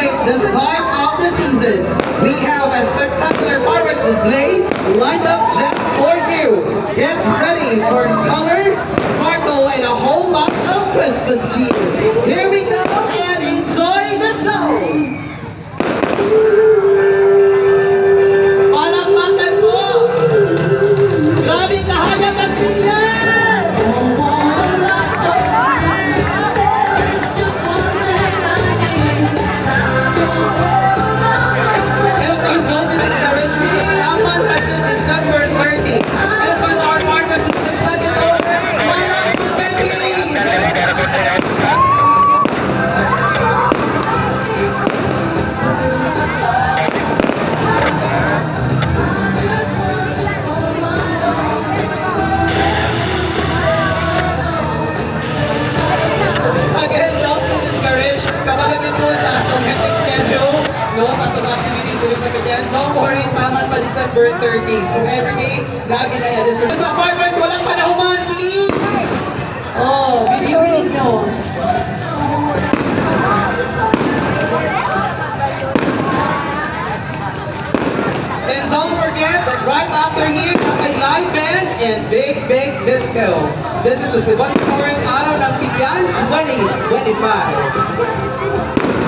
celebrate the start of the season, we have a spectacular fireworks display lined up just for you. Get ready for color, sparkle, and a whole lot of Christmas cheer. Here we go and enjoy the show! Palakpakan po! Grabe kahayag at binyan! And of course, don't be discouraged because naman until December 30. And of course, our partners in this nugget over, Palakpakan please! Again, don't be discouraged. Kabalagin po sa atong hectic schedule, no, sa atong activities dito sa Pinyan. Don't worry, taman pa December 30. So every day, lagi na yan. So sa farmers, walang panahuman, please! Oh, video ninyo. And don't forget that right after here, a live band and big disco. This is the 74th Araw ng Pinyan 2025.